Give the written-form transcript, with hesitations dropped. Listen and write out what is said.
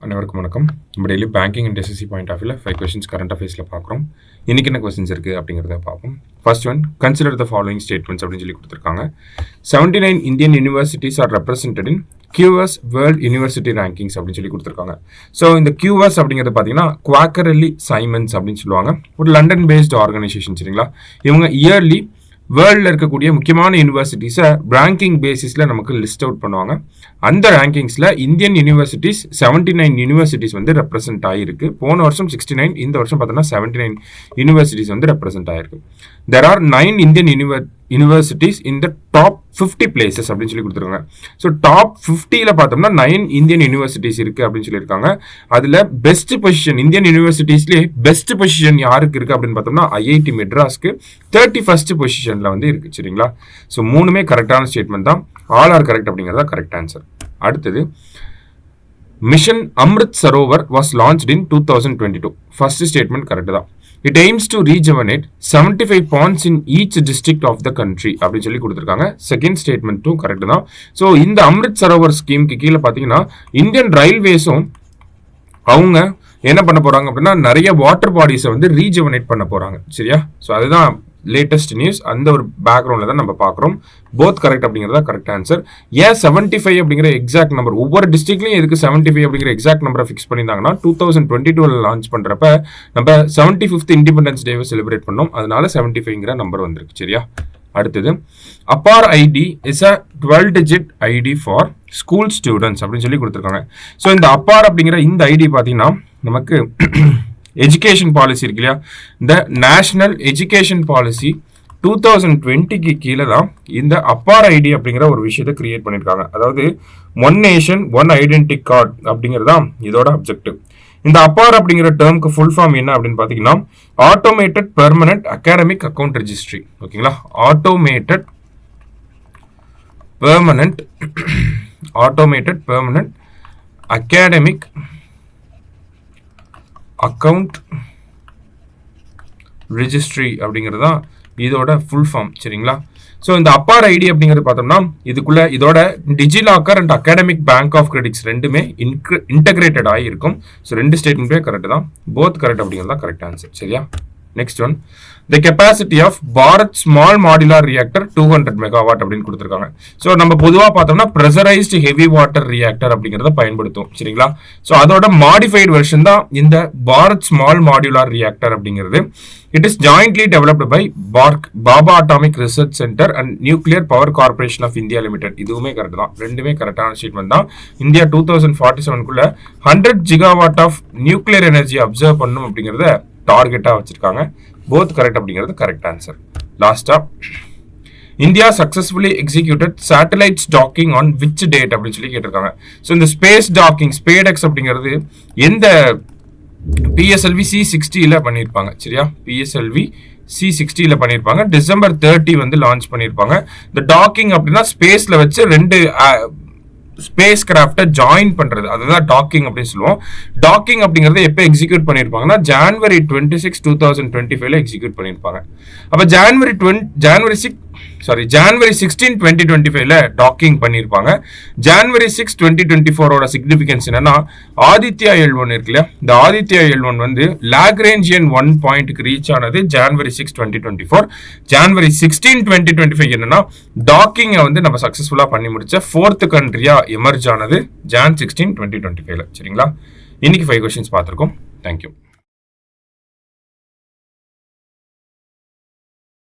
அனைவருக்கும் வணக்கம். நம்ம daily banking and SSC point of வியூவில் 5 கொஸ்டின்ஸ் கரண்ட் அஃபேர்ஸில் பார்க்குறோம். இன்றைக்கி என்ன கொஸ்டின்ஸ் இருக்குது அப்படிங்கிறத பார்ப்போம். First one, consider the following statements அப்படின்னு சொல்லி கொடுத்துருக்காங்க. 79 இந்தியன் யூனிவர்சிட்டிஸ் ஆர் ரெப்ரசன்டட் இன் QS வேர்ல்ட் யூனிவர்சிட்டி ரேங்கிங்ஸ் அப்படின்னு சொல்லி கொடுத்துருக்காங்க. ஸோ இந்த QS அப்படிங்கிறது பார்த்தீங்கன்னா குவாக்கரலி சைமன்ஸ் அப்படின்னு சொல்லுவாங்க. ஒரு லண்டன் பேஸ்ட் ஆர்கனைசேஷன் சரிங்களா. இவங்க இயர்லி வேர்ல்டில் இருக்கக்கூடிய முக்கியமான யூனிவர்சிட்டிஸை ரேங்கிங் பேசிஸில் நமக்கு லிஸ்ட் அவுட் பண்ணுவாங்க. அந்த ரேங்கிங்ஸில் இந்தியன் யூனிவர்சிட்டிஸ் 79 யூனிவர்சிட்டிஸ் வந்து ரெப்ரசென்ட் ஆகிருக்கு. போன வருஷம் 69, இந்த வருஷம் பார்த்தோன்னா 79 யூனிவர்சிட்டிஸ் வந்து ரெப்ரசென்ட் ஆகிருக்கு. There are 9 Indian universities in the top 50 places அப்படின்னு சொல்லி கொடுத்துருக்காங்க. ஸோ டாப் 50ல் பார்த்தோம்னா 9 இந்தியன் யூனிவர்சிட்டிஸ் இருக்குது அப்படின்னு சொல்லியிருக்காங்க. அதில் பெஸ்ட் பொசிஷன் இந்தியன் யூனிவர்சிட்டிஸ்லேயே பெஸ்ட் பொசிஷன் யாருக்கு இருக்குது அப்படின்னு பார்த்தோம்னா IIT மெட்ராஸ்க்கு 31st பொசிஷனில் வந்து இருக்குது சரிங்களா. ஸோ மூணுமே கரெக்டான ஸ்டேட்மெண்ட் தான். ஆல் ஆர் கரெக்ட் அப்படிங்கிறதா கரெக்ட் ஆன்சர். அடுத்தது, mission Amrit Sarovar was launched in 2022. First statement correct தான். It aims to rejuvenate 75 ponds in each district of the country அப்படின்னு சொல்லி கொடுத்துருக்காங்க. செகண்ட் ஸ்டேட்மெண்ட்டும் கரெக்ட் தான். ஸோ இந்த அம்ரித் சரோவர் ஸ்கீமுக்கு கீழே பார்த்தீங்கன்னா இந்தியன் ரயில்வேஸும் அவங்க என்ன பண்ண போகிறாங்க அப்படின்னா நிறைய வாட்டர் பாடிஸை வந்து ரீஜுவனேட் பண்ண போகிறாங்க சரியா. ஸோ அதுதான் லேட்டஸ்ட் நியூஸ். அந்த ஒரு பேக்ரவுண்டில் தான் நம்ம பார்க்குறோம். போத் கரெக்ட் அப்படிங்கிறதா கரெக்ட் ஆன்சர். ஏன் 75 அப்படிங்கிற எக்ஸாக்ட் நம்பர் ஒவ்வொரு டிஸ்ட்ரிக்ட்லையும் எதுக்கு 75 அப்படிங்கிற எக்ஸாக்ட் நம்பரை ஃபிக்ஸ் பண்ணியிருந்தாங்கன்னா 2022 லான்ச் பண்ணுறப்ப நம்ம 75th இண்டிபெண்டன்ஸ் டேவை செலிப்ரேட் பண்ணோம். அதனால 75ங்கிற நம்பர் வந்திருக்கு சரியா. அடுத்தது, APAAR ID is a 12 digit ID for school students அப்படின்னு சொல்லி கொடுத்துருக்காங்க. ஸோ இந்த அப்பார் அப்படிங்கிற இந்த ஐடி பார்த்தீங்கன்னா நமக்கு எஜுகேஷன் பாலிசி இருக்கு இல்லையா, இந்த நேஷனல் எஜுகேஷன் பாலிசி 2020க்கு கீழே தான் இந்த அப்பார் ஐடி அப்படிங்கிற ஒரு விஷயத்தை கிரியேட் பண்ணியிருக்காங்க. அதாவது one nation one identity card அப்படிங்கிறது தான் இதோட அப்ஜெக்டிவ். இந்த அப்பார் அப்படிங்கிற டேர்முக்கு ஃபுல் ஃபார்ம் என்ன அப்படின்னு பார்த்தீங்கன்னா automated permanent academic account registry ஓகேங்களா. Automated permanent academic account registry அப்படிங்கிறது தான் இதோட ஃபுல் ஃபார்ம் சரிங்களா. ஸோ இந்த அப்பார் ஐடி அப்படிங்கிறது பார்த்தோம்னா இதுக்குள்ள இதோட DigiLocker and academic bank of credits ரெண்டுமே இன்டகிரேட்டட் ஆகிருக்கும். ஸோ ரெண்டு ஸ்டேட்மெண்ட்டுமே கரெக்ட் தான். போத் கரெக்ட் அப்படிங்கிறது தான் கரெக்ட் ஆன்சர் சரியா. Next one, the capacity of Bharat small modular reactor 200 megawatt அப்படின்னு கொடுத்துருக்காங்க. ஸோ நம்ம பொதுவாக பார்த்தோம்னா ப்ரெஷரைஸ்டு ஹெவி வாட்டர் ரியாக்டர் அப்படிங்கிறத பயன்படுத்தும் சரிங்களா. ஸோ அதோட மாடிஃபைடு வெர்ஷன் தான் இந்த பாரத் ஸ்மால் மாடுலார் ரியாக்டர் அப்படிங்கிறது. It is jointly developed by Bhabha atomic research centre and nuclear power corporation of India limited. இதுவுமே கரெக்ட் தான். ரெண்டுமே கரெக்டான ஸ்டேட்மெண்ட் தான். இந்தியா 2047க்குள்ள 100 gigawatt of nuclear energy observe பண்ணும் அப்படிங்கிறத டார்கெட்டாக வச்சிருக்காங்க. போத் கரெக்ட் அப்படிங்கிறது கரெக்ட் ஆன்சர். லாஸ்டா, India successfully executed satellites docking on which date அப்படின்னு சொல்லி கேட்டிருக்காங்க. ஸோ இந்த ஸ்பேஸ் டாக்கிங் ஸ்பேடெக்ஸ் அப்படிங்கிறது எந்த PSLV C60 பண்ணியிருப்பாங்க சரியா. PSLV C60 பண்ணியிருப்பாங்க. December 30 வந்து லான்ச் பண்ணியிருப்பாங்க. இந்த டாக்கிங் அப்படின்னா ஸ்பேஸில் வச்சு ரெண்டு ஸ்பேஸ் கிராஃப்டை ஜாயின் பண்ணுறது, அதுதான் டாக்கிங் அப்படின்னு சொல்லுவோம். டாக்கிங் அப்படிங்கிறத எப்போ எக்ஸிக்யூட் பண்ணியிருப்பாங்கன்னா January 26, 2025 எக்ஸிக்யூட் பண்ணியிருப்பாங்க. அப்போ January 16, 2025 டாக்கிங் பண்ணியிருப்பாங்க. January 6, 2024 சிக்னிஃபிகன்ஸ் என்னன்னா ஆதித்யா L1 இருக்கு இல்லையா, இந்த ஆதித்யா L1 வந்து லாக்ரேஞ்சியன் 1 பாயிண்ட்டுக்கு ரீச் ஆனது January 6, 2024. January 16, 2025 என்னன்னா டாக்கிங்கை வந்து நம்ம சக்ஸஸ்ஃபுல்லாக பண்ணி முடிச்ச 4th கண்ட்ரியா எமர்ஜ் ஆனது Jan 16, 2025 சரிங்களா. இன்னைக்கு 5 கொஸ்டின்ஸ் பார்த்துருக்கோம். தேங்க்யூ.